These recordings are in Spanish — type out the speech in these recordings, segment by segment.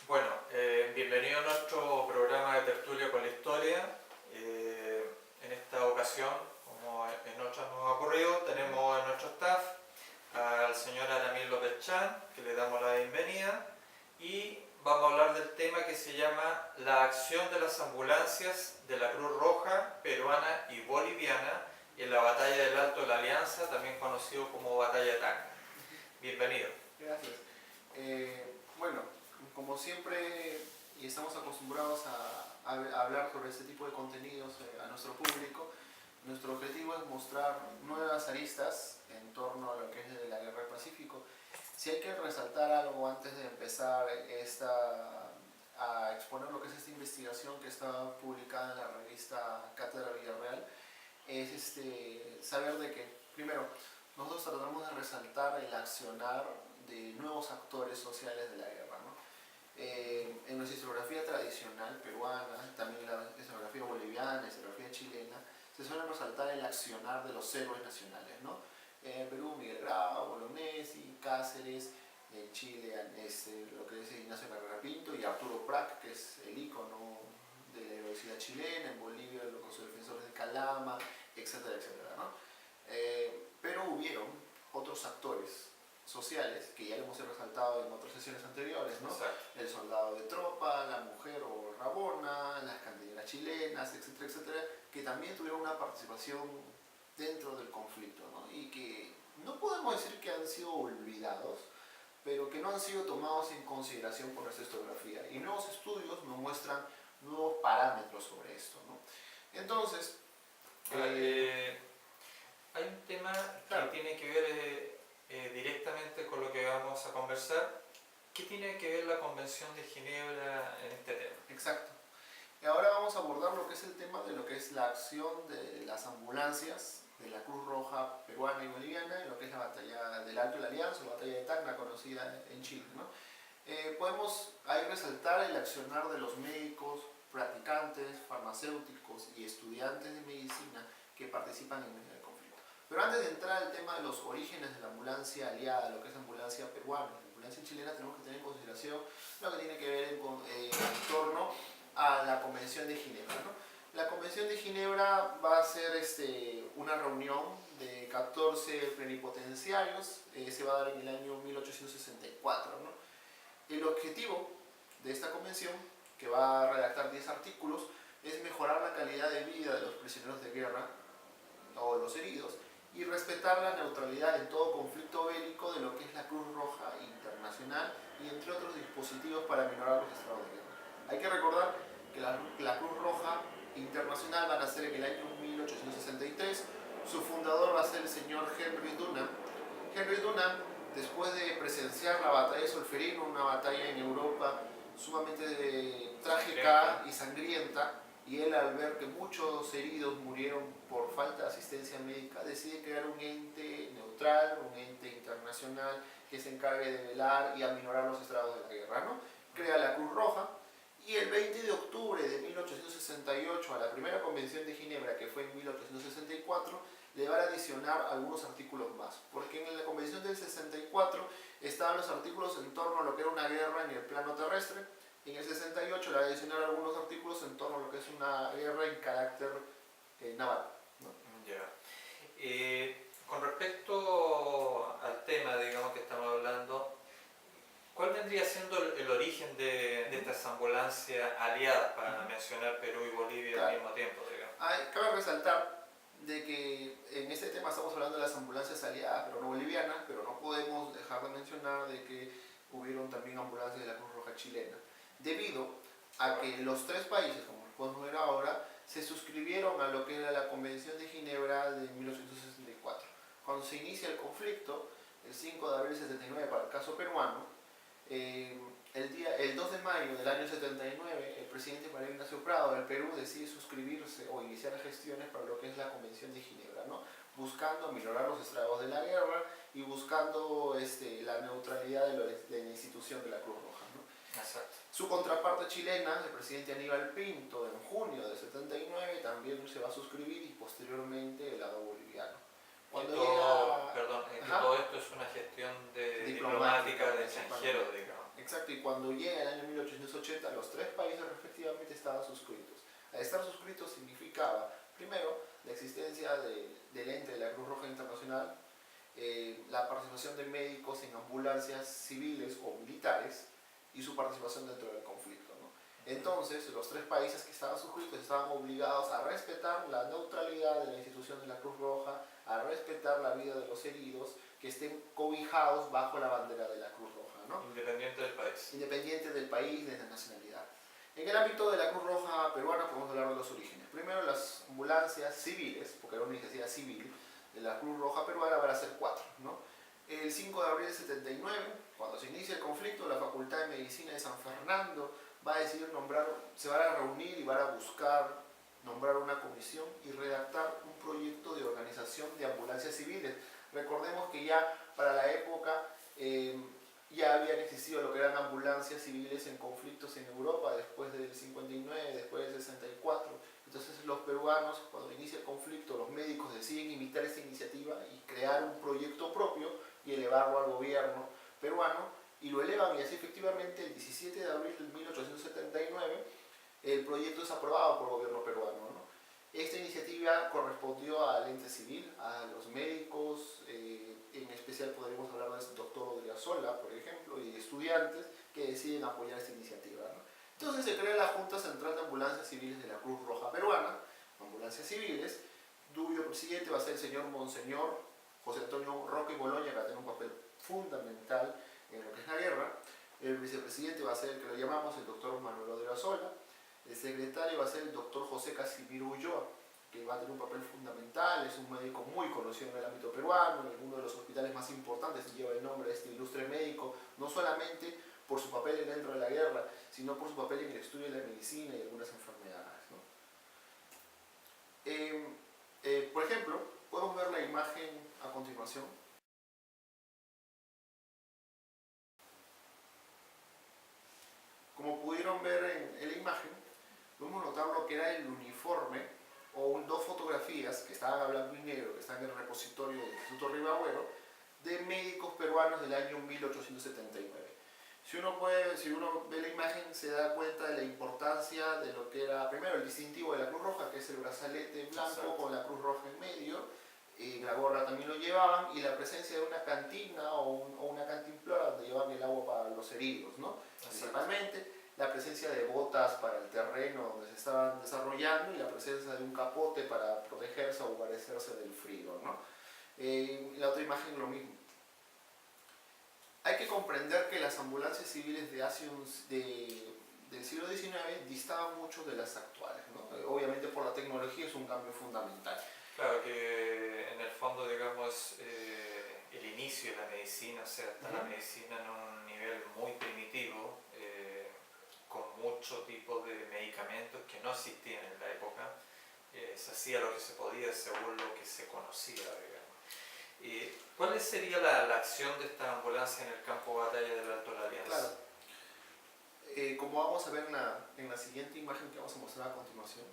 Bueno, bienvenido a nuestro programa de tertulia con la historia. En esta ocasión, como en otras nos ha ocurrido, tenemos en nuestro staff al señor Aramil López Chan, que le damos la bienvenida, y vamos a hablar del tema que se llama la acción de las ambulancias de la Cruz Roja peruana y boliviana en la Batalla del Alto de la Alianza, también conocido como Batalla de Tacna. Bienvenido. Gracias. Bueno, como siempre, y estamos acostumbrados a hablar sobre este tipo de contenidos a nuestro público, nuestro objetivo es mostrar nuevas aristas en torno a lo que es la Guerra del Pacífico. Si hay que resaltar algo antes de empezar a exponer lo que es esta investigación que está publicada en la revista Cátedra Villarreal, es saber de que, primero, nosotros tratamos de resaltar el accionar de nuevos actores sociales de la guerra, ¿no? En nuestra historiografía tradicional peruana, también en la historiografía boliviana, la historiografía chilena, se suele resaltar el accionar de los héroes nacionales, ¿no? En Perú, Miguel Grau, Bolognesi, Cáceres; en Chile, lo que es Ignacio Carrera Pinto y Arturo Prat, que es el ícono de la heroicidad chilena; en Bolivia, los defensores de Calama, etcétera, etcétera, ¿no? Pero hubieron otros actores sociales que ya lo hemos resaltado en otras sesiones anteriores, ¿no? Exacto. El soldado de tropa, la mujer o rabona, las cantineras chilenas, etcétera, etcétera, que también tuvieron una participación dentro del conflicto, ¿no? Y que no podemos decir que han sido olvidados, pero que no han sido tomados en consideración por nuestra historiografía. Y nuevos estudios nos muestran nuevos parámetros sobre esto, ¿no? Entonces, hay un tema claro, que tiene que ver directamente con lo que vamos a conversar. ¿Qué tiene que ver la Convención de Ginebra en este tema? exacto. Y ahora vamos a abordar lo que es el tema de lo que es la acción de las ambulancias de la Cruz Roja peruana y boliviana en lo que es la batalla del Alto de la Alianza, la batalla de Tacna, conocida en Chile, ¿no? Podemos ahí resaltar el accionar de los médicos, practicantes, farmacéuticos y estudiantes de medicina que participan en el conflicto. Pero antes de entrar al tema de los orígenes de la ambulancia aliada, lo que es la ambulancia peruana, la ambulancia chilena, tenemos que tener en consideración lo que tiene que ver en torno a la Convención de Ginebra, ¿no? La Convención de Ginebra va a ser una reunión de 14 plenipotenciarios, se va a dar en el año 1864, ¿no? El objetivo de esta convención, que va a redactar 10 artículos, es mejorar la calidad de vida de los prisioneros de guerra o los heridos y respetar la neutralidad en todo conflicto bélico de lo que es la Cruz Roja Internacional y entre otros dispositivos para minorar los estados de guerra. Hay que recordar que la Cruz Roja Internacional va a nacer en el año 1863, su fundador va a ser el señor Henry Dunham. Henry Dunham, después de presenciar la batalla de Solferino, una batalla en Europa sumamente trágica y sangrienta, y él, al ver que muchos heridos murieron por falta de asistencia médica, decide crear un ente neutral, un ente internacional que se encargue de velar y aminorar los estragos de la guerra, ¿no? Crea la Cruz Roja, y el 20 de octubre de 1868, a la primera Convención de Ginebra, que fue en 1864, le va a adicionar algunos artículos más, porque en la Convención del 64 estaban los artículos en torno a lo que era una guerra en el plano terrestre. En el 68 le va a adicionar algunos artículos en torno a lo que es una guerra en carácter naval, ¿no? Con respecto al tema, digamos, que estamos hablando, ¿cuál vendría siendo el origen de estas ambulancias aliadas, para mencionar Perú y Bolivia al mismo tiempo, digamos? Cabe resaltar de que en este tema estamos hablando de las ambulancias aliadas, pero no bolivianas, pero no podemos dejar de mencionar de que hubieron también ambulancias de la Cruz Roja chilena, debido a que los tres países, como podemos ver ahora, se suscribieron a lo que era la Convención de Ginebra de 1864. Cuando se inicia el conflicto, el 5 de abril de 79 para el caso peruano, el 2 de mayo del año 79, el presidente Manuel Ignacio Prado del Perú decide suscribirse o iniciar gestiones para lo que es la Convención de Ginebra, ¿no? Buscando minorar los estragos de la guerra y buscando la neutralidad de la institución de la Cruz Roja, ¿no? Exacto. Su contraparte chilena, el presidente Aníbal Pinto, en junio de 79, también se va a suscribir, y posteriormente el lado boliviano. Todo esto es una gestión diplomática de extranjeros, digamos. Exacto, y cuando llega el año 1880, los tres países respectivamente estaban suscritos. Al estar suscritos significaba, primero, la existencia del ente de la Cruz Roja Internacional, la participación de médicos en ambulancias civiles o militares y su participación dentro del conflicto, ¿no? Entonces, los tres países que estaban suscritos estaban obligados a respetar la neutralidad de la institución de la Cruz Roja, a respetar la vida de los heridos que estén cobijados bajo la bandera de la Cruz Roja, ¿no? Independiente del país. Independiente del país, de la nacionalidad. En el ámbito de la Cruz Roja peruana podemos hablar de los orígenes. Primero, las ambulancias civiles, porque era una iniciativa civil, de la Cruz Roja peruana van a ser 4, ¿no? El 5 de abril del 79, cuando se inicia el conflicto, la Facultad de Medicina de San Fernando va a decidir nombrar, se van a reunir y van a buscar nombrar una comisión y redactar un proyecto de organización de ambulancias civiles. Recordemos que ya para la época ya habían existido lo que eran ambulancias civiles en conflictos en Europa después del 59, después del 64. Entonces los peruanos, cuando inicia el conflicto, los médicos deciden imitar esta iniciativa y crear un proyecto propio y elevarlo al gobierno peruano, y lo elevan, y así efectivamente el 17 de abril de 1879 el proyecto es aprobado por el gobierno peruano, ¿no? Esta iniciativa correspondió al ente civil, a los médicos, en especial podríamos hablar del doctor Odriozola, por ejemplo, y estudiantes que deciden apoyar esta iniciativa, ¿no? Entonces se crea la Junta Central de Ambulancias Civiles de la Cruz Roja Peruana, ambulancias civiles, cuyo presidente va a ser el señor Monseñor José Antonio Roque Boloña, que va a tener un papel fundamental en lo que es la guerra. El vicepresidente va a ser el que lo llamamos el doctor Manuel Odriozola. El secretario va a ser el doctor José Casimiro Ulloa, que va a tener un papel fundamental, es un médico muy conocido en el ámbito peruano, en uno de los hospitales más importantes, y lleva el nombre de este ilustre médico, no solamente por su papel dentro de la guerra, sino por su papel en el estudio de la medicina y algunas enfermedades, ¿no? Por ejemplo, podemos ver la imagen a continuación. Como pudieron ver en la imagen, podemos notar lo que era el uniforme o dos fotografías que estaban a blanco y negro, que están en el repositorio del Instituto Ribagüero, de médicos peruanos del año 1879. Si uno ve la imagen, se da cuenta de la importancia de lo que era, primero, el distintivo de la Cruz Roja, que es el brazalete blanco. Exacto. Con la Cruz Roja en medio, la gorra también lo llevaban, y la presencia de una cantina o una cantimplora donde llevaban el agua para los heridos, ¿no? Principalmente la presencia de botas para el terreno donde se estaban desarrollando, y la presencia de un capote para protegerse o guarecerse del frío, ¿no? La otra imagen lo mismo. Hay que comprender que las ambulancias civiles del siglo XIX distaban mucho de las actuales, ¿no? Obviamente por la tecnología es un cambio fundamental. Claro que en el fondo, digamos, el inicio de la medicina, o sea, está la medicina en un nivel muy primitivo, con mucho tipo de medicamentos que no existían en la época. Se hacía lo que se podía según lo que se conocía, digamos. ¿Cuál sería la acción de esta ambulancia en el campo de batalla del Alto de la Alianza? Claro. Como vamos a ver en la siguiente imagen que vamos a mostrar a continuación,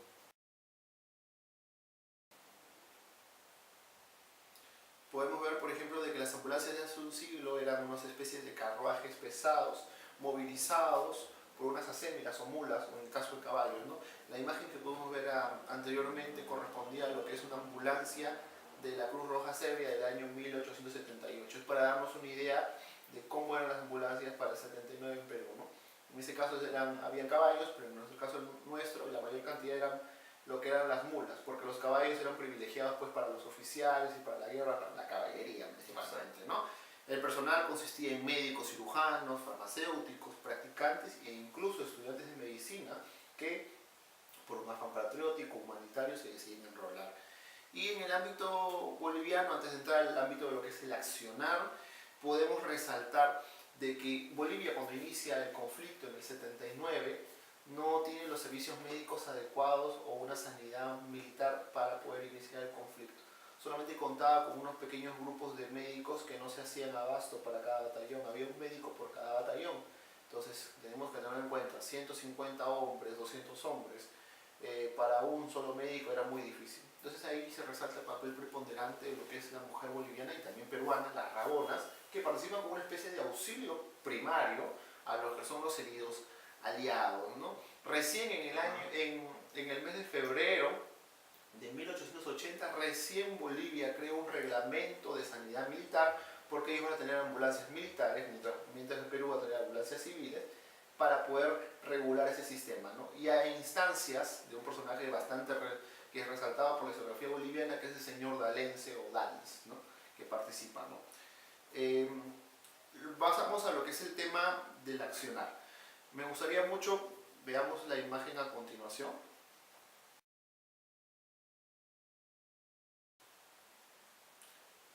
podemos ver, por ejemplo, de que las ambulancias de hace un siglo eran unas especies de carruajes pesados, movilizados por unas acémilas o mulas, o en el caso de caballos, ¿no? La imagen que pudimos ver anteriormente correspondía a lo que es una ambulancia de la Cruz Roja Serbia del año 1878. Es para darnos una idea de cómo eran las ambulancias para el 79 en Perú, ¿no? En ese caso había caballos, pero en nuestro caso nuestro, la mayor cantidad eran lo que eran las mulas, porque los caballos eran privilegiados pues para los oficiales y para la guerra, para la caballería principalmente, ¿no? El personal consistía en médicos, cirujanos, farmacéuticos, practicantes e incluso estudiantes de medicina que por un afán patriótico, humanitario, se deciden enrolar. Y en el ámbito boliviano, antes de entrar al ámbito de lo que es el accionar, podemos resaltar de que Bolivia, cuando inicia el conflicto en el 79, no tiene los servicios médicos adecuados o una sanidad militar para poder iniciar el conflicto. Solamente contaba con unos pequeños grupos de médicos que no se hacían abasto para cada batallón. Había un médico por cada batallón. Entonces tenemos que tener en cuenta 150 hombres, 200 hombres. Para un solo médico era muy difícil. Entonces ahí se resalta el papel preponderante de lo que es la mujer boliviana y también peruana, las rabonas, que participan como una especie de auxilio primario a lo que son los heridos aliados, ¿no? Recién en el mes de febrero de 1880, recién Bolivia creó un reglamento de sanidad militar, porque ellos van a tener ambulancias militares, mientras el Perú va a tener ambulancias civiles, para poder regular ese sistema, ¿no? Y hay instancias de un personaje que es resaltado por la historiografía boliviana, que es el señor D'Alence o Dals, ¿no? Que participa, ¿no? Pasamos a lo que es el tema del accionar. Me gustaría mucho, veamos la imagen a continuación.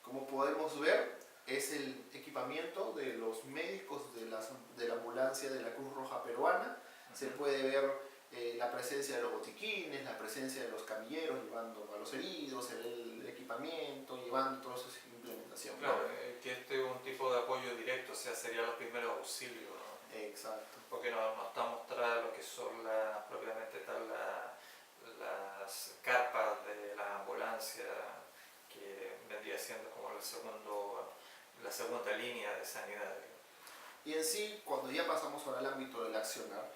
Como podemos ver, es el equipamiento de los médicos de la ambulancia de la Cruz Roja Peruana. Se puede ver la presencia de los botiquines, la presencia de los camilleros llevando a los heridos, el equipamiento, llevando todas esas implementaciones. Claro, que este es un tipo de apoyo directo, o sea, serían los primeros auxilios, ¿no? Exacto. Porque no está mostrada lo que son propiamente tal las carpas de la ambulancia, que vendría siendo como la segunda línea de sanidad. Y en sí, cuando ya pasamos ahora al ámbito del accionar,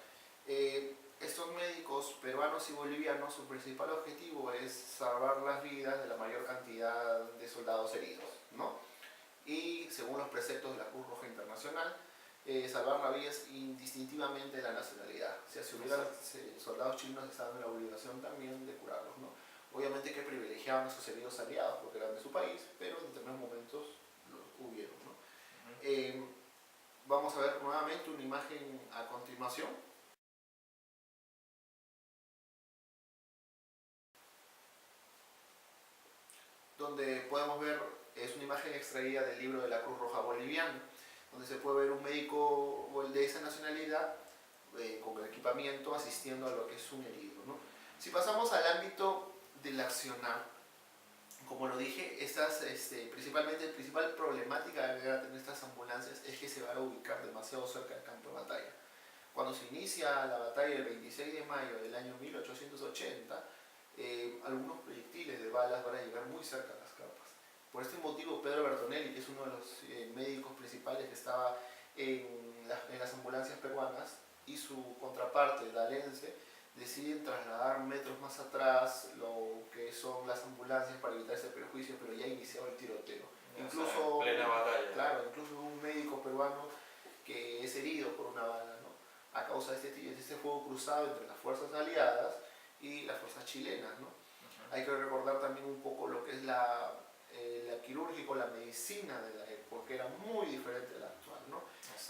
estos médicos peruanos y bolivianos, su principal objetivo es salvar las vidas de la mayor cantidad de soldados heridos, ¿no? Y según los preceptos de la Cruz Roja Internacional, salvar la vida es indistintivamente de la nacionalidad. O sea, si hubieran soldados chilenos, estaban en la obligación también de curarlos, ¿no? Obviamente que privilegiaban a sus heridos aliados porque eran de su país, pero en determinados momentos los hubieron, ¿no? Vamos a ver nuevamente una imagen a continuación. Donde podemos ver, es una imagen extraída del libro de la Cruz Roja Boliviana, donde se puede ver un médico de esa nacionalidad con el equipamiento asistiendo a lo que es un herido, ¿no? Si pasamos al ámbito del accionar, como lo dije, principalmente la principal problemática de tener estas ambulancias es que se van a ubicar demasiado cerca del campo de batalla. Cuando se inicia la batalla el 26 de mayo del año 1880, algunos proyectiles de balas van a llegar muy cerca a las carpas. Por este motivo, Pedro Bertonelli, que es uno de los médicos principales que estaba en las ambulancias peruanas, y su contraparte, D'Alence, deciden trasladar metros más atrás lo que son las ambulancias para evitar ese perjuicio, pero ya iniciaba el tiroteo. Incluso, en plena batalla. Claro, incluso un médico peruano que es herido por una bala, ¿no? A causa de este fuego cruzado entre las fuerzas aliadas y las fuerzas chilenas, ¿no? Hay que recordar también un poco lo que es la quirúrgica, la medicina de la época, que era muy diferente a la actual, ¿no?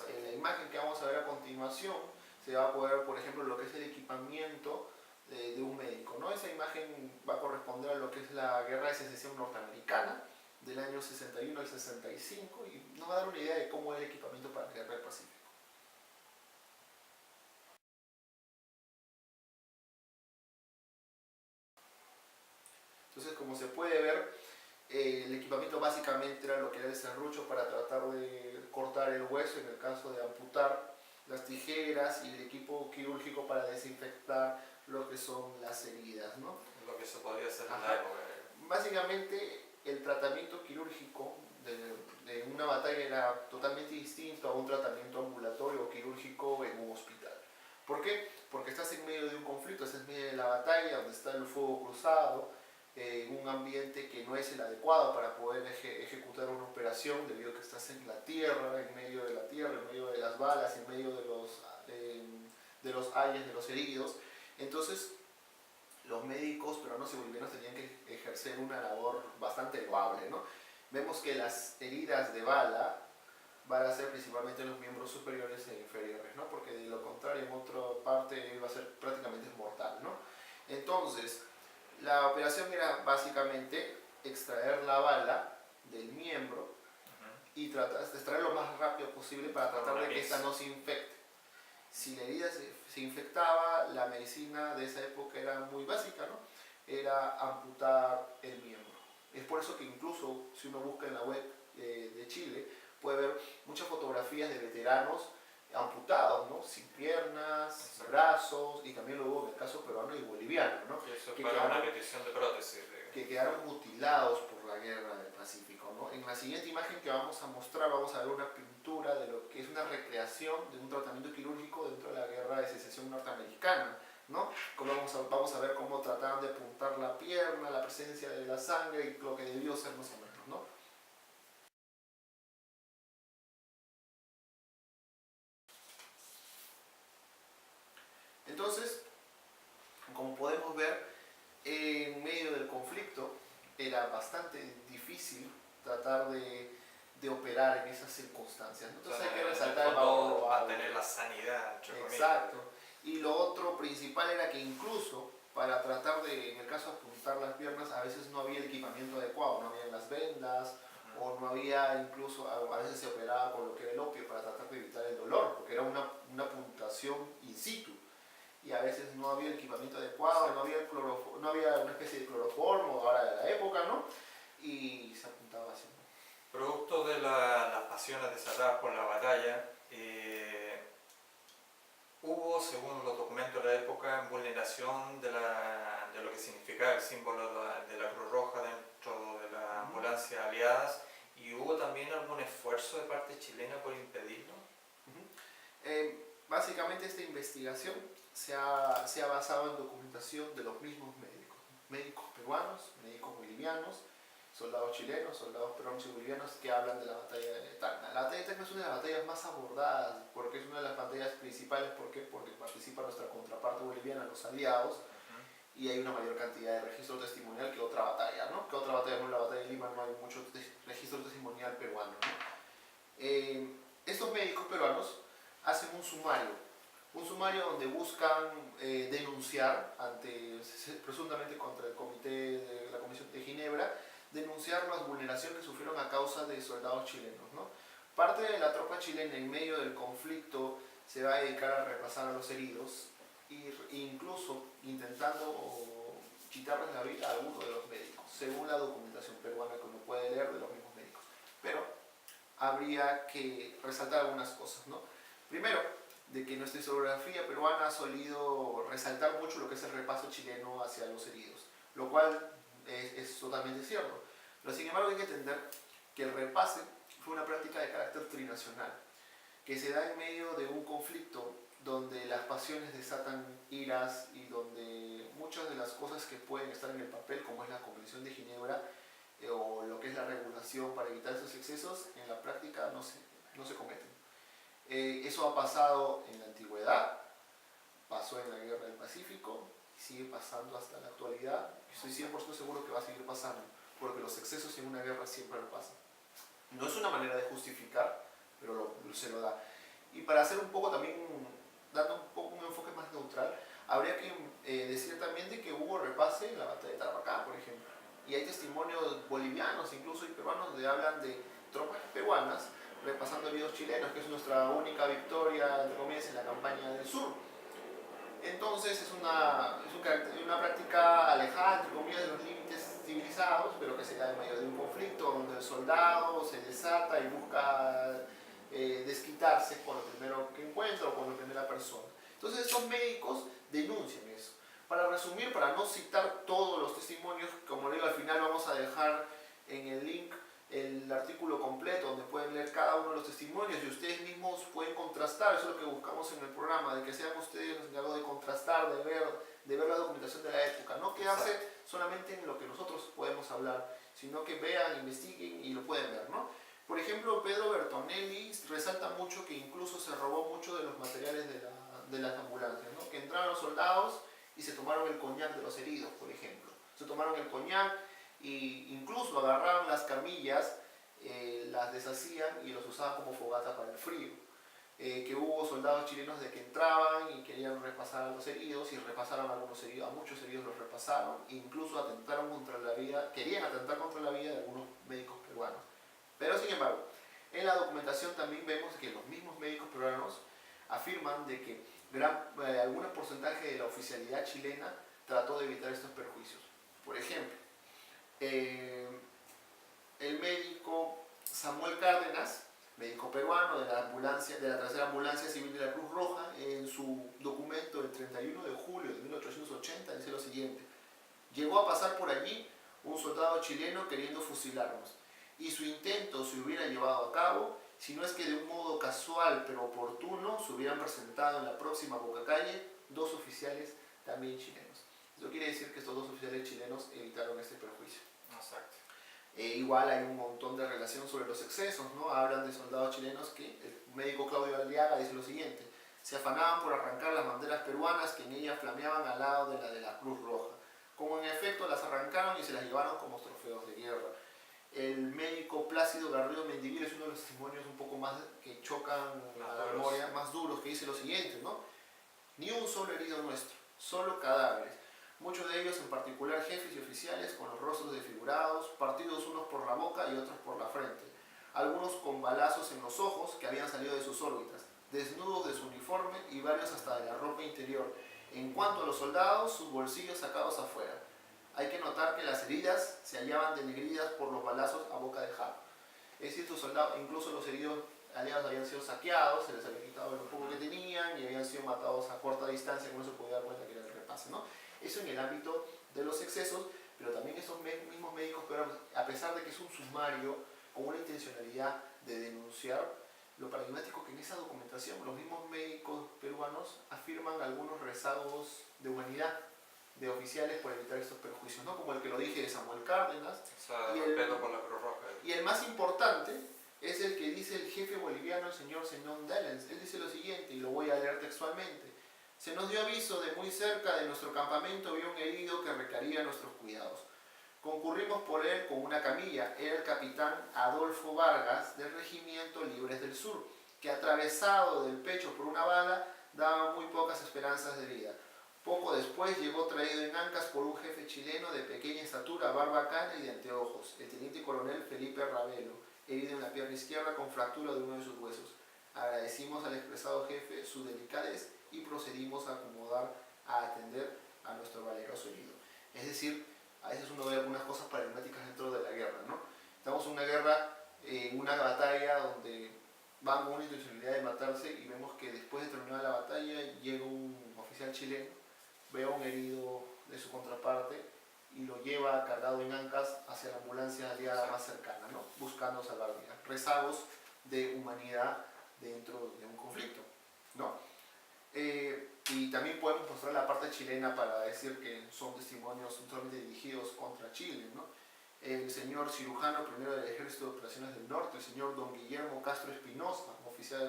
En la imagen que vamos a ver a continuación se va a poder ver, por ejemplo, lo que es el equipamiento de un médico, ¿no? Esa imagen va a corresponder a lo que es la Guerra de Secesión norteamericana del año 61 al 65 y nos va a dar una idea de cómo es el equipamiento para la Guerra del Pacífico. Entonces, como se puede ver, el equipamiento básicamente era lo que era el serrucho para tratar de cortar el hueso en el caso de amputar, las tijeras y el equipo quirúrgico para desinfectar lo que son las heridas, ¿no? Lo que se podía hacer en la época. Básicamente, el tratamiento quirúrgico de una batalla era totalmente distinto a un tratamiento ambulatorio o quirúrgico en un hospital. ¿Por qué? Porque estás en medio de un conflicto, estás en medio de la batalla, donde está el fuego cruzado, en un ambiente que no es el adecuado para poder ejecutar una operación, debido a que estás en la tierra, en medio de la tierra, en medio de las balas, en medio de los ayes de los heridos. Entonces, los médicos peruanos y bolivianos tenían que ejercer una labor bastante loable, ¿no? Vemos que las heridas de bala van a ser principalmente los miembros superiores e inferiores, ¿no? Porque de lo contrario, en otra parte va a ser prácticamente mortal, ¿no? Entonces, la operación era básicamente extraer la bala del miembro y tratar de extraer lo más rápido posible para tratar de que esta no se infecte. Si la herida se infectaba, la medicina de esa época era muy básica, ¿no? Era amputar el miembro. Es por eso que incluso si uno busca en la web de Chile, puede ver muchas fotografías de veteranos amputados, ¿no? Sin piernas, brazos, y también luego en el caso peruano y boliviano, ¿no? Y eso es para una petición de prótesis. que quedaron mutilados por la guerra del Pacífico, ¿no? En la siguiente imagen que vamos a mostrar vamos a ver una pintura de lo que es una recreación de un tratamiento quirúrgico dentro de la guerra de secesión norteamericana, ¿no? Como vamos a ver cómo trataban de apuntar la pierna, la presencia de la sangre y lo que debió ser más o menos, ¿no? Entonces, como podemos ver, en medio del conflicto era bastante difícil tratar de operar en esas circunstancias, ¿no? Entonces hay que resaltar el valor mantener la sanidad, entre comillas. Exacto. Y lo otro principal era que incluso para tratar de, en el caso de apuntar las piernas, a veces no había el equipamiento adecuado, no había las vendas, o no había incluso, a veces se operaba con lo que era el opio para tratar de evitar el dolor, porque era una puntación in situ. Y a veces no había el equipamiento adecuado, no había, no había una especie de cloroformo ahora de la época, ¿no? Y se apuntaba así. Producto de las pasiones desatadas por la batalla, hubo, según los documentos de la época, vulneración de lo que significaba el símbolo de la Cruz Roja dentro de las ambulancias aliadas, y hubo también algún esfuerzo de parte chilena por impedirlo. Básicamente esta investigación se ha basado en documentación de los mismos médicos peruanos, médicos bolivianos, soldados chilenos, soldados peruanos y bolivianos que hablan de la batalla de Tacna. La batalla de Tacna es una de las batallas más abordadas porque es una de las batallas principales. ¿Por qué? Porque participa nuestra contraparte boliviana, los aliados, y hay una mayor cantidad de registro testimonial que otra batalla, ¿no? Que otra batalla, no, en la batalla de Lima no hay mucho registro testimonial peruano, ¿no? Estos médicos peruanos hacen un sumario donde buscan denunciar presuntamente contra el comité de la Comisión de Ginebra, denunciar las vulneraciones que sufrieron a causa de soldados chilenos, ¿no? Parte de la tropa chilena en medio del conflicto se va a dedicar a repasar a los heridos e incluso intentando quitarles la vida a algunos de los médicos, según la documentación peruana que uno puede leer de los mismos médicos. Pero habría que resaltar algunas cosas, ¿no? Primero, de que nuestra historiografía peruana ha solido resaltar mucho lo que es el repaso chileno hacia los heridos, lo cual es totalmente cierto. Pero sin embargo hay que entender que el repase fue una práctica de carácter trinacional, que se da en medio de un conflicto donde las pasiones desatan iras y donde muchas de las cosas que pueden estar en el papel, como es la Convención de Ginebra o lo que es la regulación para evitar esos excesos, en la práctica no se cometen. Eso ha pasado en la antigüedad, pasó en la Guerra del Pacífico y sigue pasando hasta la actualidad. Estoy 100% seguro que va a seguir pasando, porque los excesos en una guerra siempre lo pasan. No es una manera de justificar, pero se lo da. Y para hacer un poco también, dando un poco un enfoque más neutral, habría que decir también de que hubo repase en la batalla de Tarapacá, por ejemplo. Y hay testimonios bolivianos, incluso y peruanos, donde hablan de tropas peruanas repasando heridos chilenos, que es nuestra única victoria, entre comillas, en la campaña del sur. Entonces es una práctica alejada, entre comillas, de los límites civilizados, pero que se da en medio de un conflicto donde el soldado se desata y busca desquitarse con lo primero que encuentra o con la primera persona. Entonces estos médicos denuncian eso. Para resumir, para no citar todos los testimonios, como digo, al final vamos a dejar en el link el artículo completo donde pueden leer cada uno de los testimonios y ustedes mismos pueden contrastar. Eso es lo que buscamos en el programa, de que sean ustedes los encargados de contrastar, de ver la documentación de la época, no quedarse solamente en lo que nosotros podemos hablar, sino que vean, investiguen y lo pueden ver, ¿no? Por ejemplo, Pedro Bertonelli resalta mucho que incluso se robó mucho de los materiales de las ambulancias, ¿no? Que entraron los soldados y se tomaron el coñac de los heridos, por ejemplo. Se tomaron el coñac e incluso agarraban las camillas, las deshacían y los usaban como fogata para el frío. Que hubo soldados chilenos de que entraban y querían repasar a los heridos y repasaron a algunos heridos, a muchos heridos los repasaron, e incluso atentaron contra la vida, querían atentar contra la vida de algunos médicos peruanos. Pero sin embargo, en la documentación también vemos que los mismos médicos peruanos afirman de que algún porcentaje de la oficialidad chilena trató de evitar estos perjuicios. Por ejemplo, el médico Samuel Cárdenas, médico peruano de la tercera ambulancia civil de la Cruz Roja, en su documento del 31 de julio de 1880 dice lo siguiente: llegó a pasar por allí un soldado chileno queriendo fusilarnos. Y su intento se hubiera llevado a cabo si no es que de un modo casual pero oportuno se hubieran presentado en la próxima Bocacalle 2 oficiales también chilenos. Eso quiere decir que estos 2 oficiales chilenos evitaron este perjuicio. Exacto. Igual hay un montón de relación sobre los excesos, ¿no? Hablan de soldados chilenos que el médico Claudio Aliaga dice lo siguiente: se afanaban por arrancar las banderas peruanas que en ellas flameaban al lado de la Cruz Roja. Como en efecto las arrancaron y se las llevaron como trofeos de guerra. El médico Plácido Garrido Mendivil es uno de los testimonios un poco más que chocan a la memoria, más duros, que dice lo siguiente, ¿no? Ni un solo herido nuestro, solo cadáveres. Muchos de ellos, en particular jefes y oficiales, con los rostros desfigurados, partidos unos por la boca y otros por la frente. Algunos con balazos en los ojos que habían salido de sus órbitas, desnudos de su uniforme y varios hasta de la ropa interior. En cuanto a los soldados, sus bolsillos sacados afuera. Hay que notar que las heridas se hallaban denegridas por los balazos a boca de jarro. Es decir, estos soldados, incluso los heridos aliados habían sido saqueados, se les había quitado lo poco que tenían y habían sido matados a corta distancia, como se podía dar cuenta que era el repase, ¿no? Eso en el ámbito de los excesos, pero también esos mismos médicos peruanos, a pesar de que es un sumario con una intencionalidad de denunciar, lo paradigmático que en esa documentación los mismos médicos peruanos afirman algunos rezagos de humanidad de oficiales por evitar estos perjuicios, ¿no? Como el que lo dije de Samuel Cárdenas. O sea, respeto por la Cruz Roja. Y el más importante es el que dice el jefe boliviano, el señor Zenón Dellens. Él dice lo siguiente, y lo voy a leer textualmente: se nos dio aviso de muy cerca de nuestro campamento había un herido que requería nuestros cuidados. Concurrimos por él con una camilla. Era el capitán Adolfo Vargas del Regimiento Libres del Sur, que atravesado del pecho por una bala daba muy pocas esperanzas de vida. Poco después llegó traído en ancas por un jefe chileno de pequeña estatura, barba cana y de anteojos, el teniente coronel Felipe Ravelo, herido en la pierna izquierda con fractura de uno de sus huesos. Agradecimos al expresado jefe su delicadez y procedimos a acomodar, a atender a nuestro valeroso herido. Es decir, a veces uno ve algunas cosas paradigmáticas dentro de la guerra, ¿no? Estamos en una guerra, en una batalla donde van con una intencionalidad de matarse y vemos que después de terminar la batalla llega un oficial chileno, ve a un herido de su contraparte y lo lleva cargado en ancas hacia la ambulancia aliada más cercana, ¿no? Buscando salvar vidas. Rezagos de humanidad dentro de un conflicto, ¿no? Y también podemos mostrar la parte chilena para decir que son testimonios totalmente dirigidos contra Chile, ¿no? El señor cirujano primero del Ejército de Operaciones del Norte, el señor don Guillermo Castro Espinosa,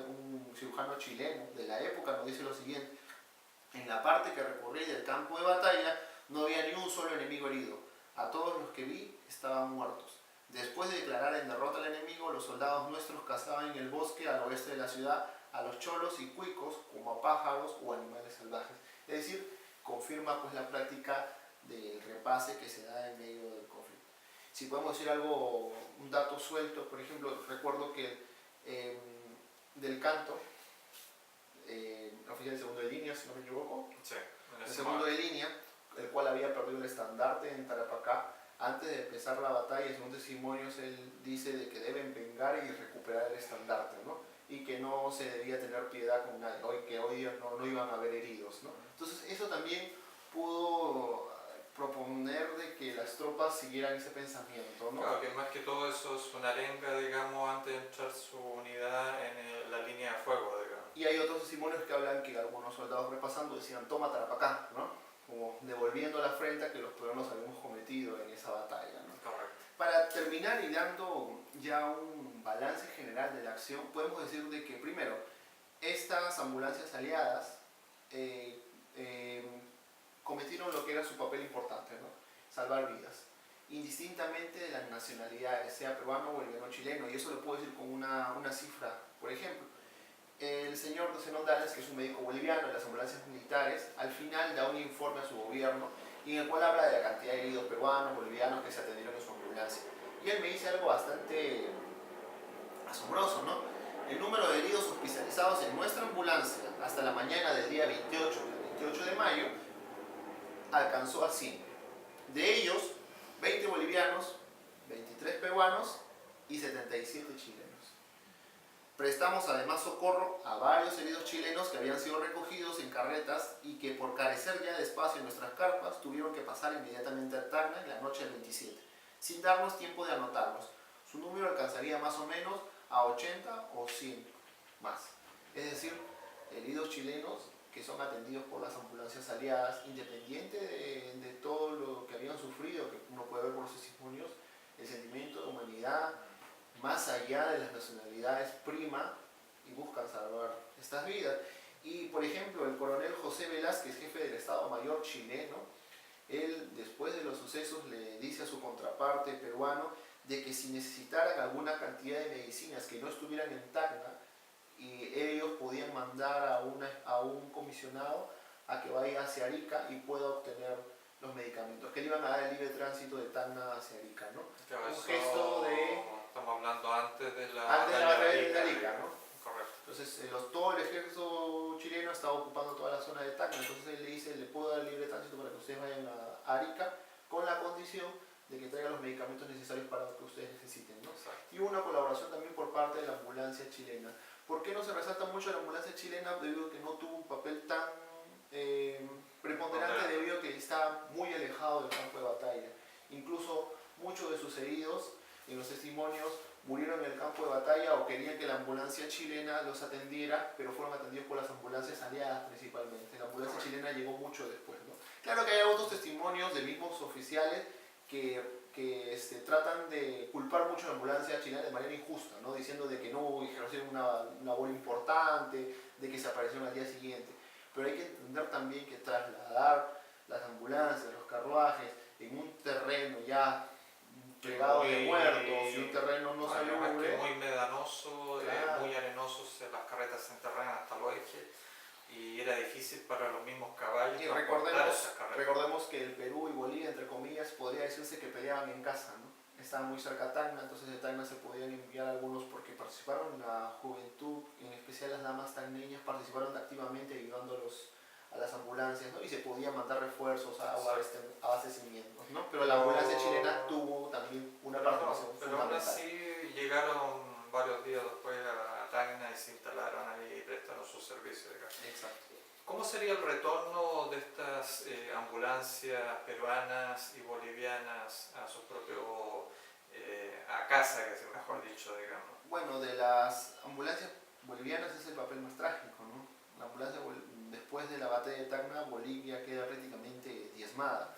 un cirujano chileno de la época, nos dice lo siguiente: en la parte que recorrí del campo de batalla no había ni un solo enemigo herido. A todos los que vi estaban muertos. Después de declarar en derrota al enemigo, los soldados nuestros cazaban en el bosque al oeste de la ciudad a los cholos y cuicos como a pájaros o animales salvajes. Es decir, confirma pues la práctica del repase que se da en medio del conflicto. Si podemos decir algo, un dato suelto, por ejemplo, recuerdo que del Canto, oficial de segundo de línea, si no me equivoco, Sí, el segundo de línea, el cual había perdido el estandarte en Tarapacá, antes de empezar la batalla, según testimonios, él dice de que deben vengar y recuperar el estandarte, ¿no? Y que no se debía tener piedad con nadie, que hoy día no iban a haber heridos, ¿no? Entonces eso también pudo proponer de que las tropas siguieran ese pensamiento, ¿no? Claro, que más que todo eso es una arenga, digamos, antes de entrar su unidad en la línea de fuego, digamos. Y hay otros testimonios que hablan que algunos soldados repasando decían: toma Tarapacá, ¿no? Como devolviendo la afrenta que los peruanos habíamos cometido en esa batalla, ¿no? Correcto. Para terminar y dando ya un balance general de la acción, podemos decir de que primero, estas ambulancias aliadas cometieron lo que era su papel importante, ¿no? Salvar vidas, indistintamente de las nacionalidades, sea peruano, boliviano, chileno, y eso lo puedo decir con una cifra. Por ejemplo, el señor Zenón Dellens, que es un médico boliviano de las ambulancias militares, al final da un informe a su gobierno en el cual habla de la cantidad de heridos peruanos, bolivianos que se atendieron en su ambulancia. Y él me dice algo bastante asombroso, ¿no? El número de heridos hospitalizados en nuestra ambulancia hasta la mañana del día 28 de mayo alcanzó a 100. De ellos, 20 bolivianos, 23 peruanos y 77 chilenos. Prestamos además socorro a varios heridos chilenos que habían sido recogidos en carretas y que por carecer ya de espacio en nuestras carpas tuvieron que pasar inmediatamente a Tacna en la noche del 27. sin darnos tiempo de anotarlos. Su número alcanzaría más o menos a 80 o 100 más. Es decir, heridos chilenos que son atendidos por las ambulancias aliadas, independiente de todo lo que habían sufrido, que uno puede ver por los testimonios, el sentimiento de humanidad, más allá de las nacionalidades, prima y buscan salvar estas vidas. Y por ejemplo, el coronel José Velázquez, jefe del Estado Mayor chileno, él después de los sucesos le dice a su contraparte peruano de que si necesitaran alguna cantidad de medicinas que no estuvieran en Tacna, y ellos podían mandar a un comisionado a que vaya hacia Arica y pueda obtener los medicamentos, que le iban a dar el libre tránsito de Tacna hacia Arica, ¿no? Claro, Un eso gesto de... estamos hablando antes de la batalla de Arica, ¿no? Correcto. Entonces todo el ejército chileno estaba ocupando toda la zona de Tacna, entonces él le dice, le puedo dar el libre tránsito para que ustedes vayan a Arica, con la condición de que traigan los medicamentos necesarios para lo que ustedes necesiten, ¿no? Y hubo una colaboración también por parte de la ambulancia chilena. ¿Por qué no se resalta mucho la ambulancia chilena? Debido a que no tuvo un papel tan preponderante, debido a que está muy alejado del campo de batalla. Incluso muchos de sus heridos, en los testimonios, murieron en el campo de batalla o querían que la ambulancia chilena los atendiera, pero fueron atendidos por las ambulancias aliadas principalmente. La ambulancia chilena llegó mucho después, ¿no? Claro que hay otros testimonios de mismos oficiales que tratan de culpar mucho a la ambulancia chilena de manera injusta, ¿no? Diciendo de que no ejercieron una labor importante, de que se aparecieron al día siguiente. Pero hay que entender también que trasladar las ambulancias, los carruajes, en un terreno ya plegado de muertos y un terreno no salubre, muy medanoso, claro, muy arenoso, las carretas se enterraban hasta los ejes y era difícil para los mismos caballos. Y recordemos que el Perú y Bolivia, entre comillas, podría decirse que peleaban en casa, ¿no? Estaban muy cerca de Tacna, entonces de Tacna se podían enviar algunos porque participaron, la juventud, en especial las damas tacneñas, participaron activamente ayudándolos a las ambulancias, ¿no? Y se podía mandar refuerzos a abastecimientos, ¿no? Pero la ambulancia chilena tuvo también una participación pero aún fundamental. así llegaron varios días después a Tacna y se instalaron ahí y prestaron su servicio de casa. Exacto. ¿Cómo sería el retorno de estas ambulancias peruanas y bolivianas a su propio, a casa, que es mejor dicho, digamos? Bueno, de las ambulancias bolivianas es el papel más trágico, ¿no? La ambulancia, después de la batalla de Tacna, Bolivia queda prácticamente diezmada,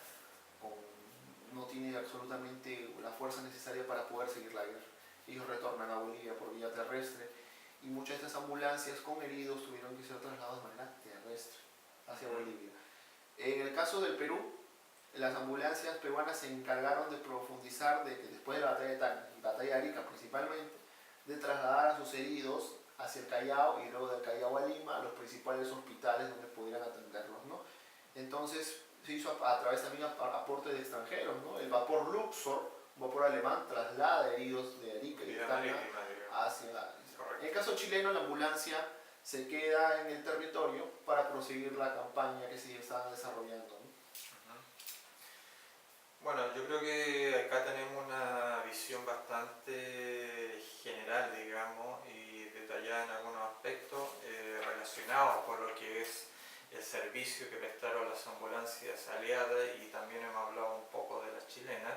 no tiene absolutamente la fuerza necesaria para poder seguir la guerra. Ellos retornan a Bolivia por vía terrestre y muchas de estas ambulancias con heridos tuvieron que ser trasladadas de manera terrestre hacia Bolivia. En el caso del Perú, las ambulancias peruanas se encargaron de profundizar de que después de la batalla de Tacna y batalla de Arica principalmente, de trasladar a sus heridos hacia el Callao y luego del Callao a Lima a los principales hospitales donde pudieran atenderlos, ¿no? Entonces se hizo a través también aporte de extranjeros, ¿no? El vapor Luxor, un vapor alemán, traslada heridos de Arica y de Tacna hacia... En el caso chileno, la ambulancia se queda en el territorio para proseguir la campaña que se estaba desarrollando, ¿no? Bueno, yo creo que acá tenemos una visión bastante general, digamos, y detallada en algunos aspectos relacionados con lo que es el servicio que prestaron las ambulancias aliadas y también hemos hablado un poco de las chilenas,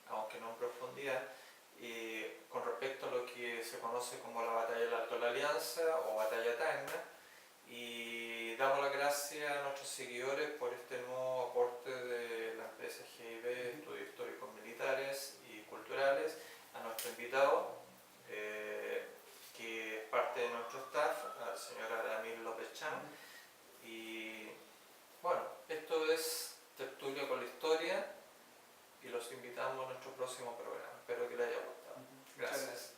aunque no en profundidad, con respecto a lo que se conoce como la batalla del Alto de la Alianza o batalla Tacna, y damos las gracias a nuestros seguidores por este nuevo aporte de la empresa GIB, Estudios Históricos Militares y Culturales, a nuestro invitado, que es parte de nuestro staff, al señor Adamir López Chan. Y bueno, esto es Tertulia con la Historia y los invitamos a nuestro próximo programa. Espero que les haya gustado. Gracias.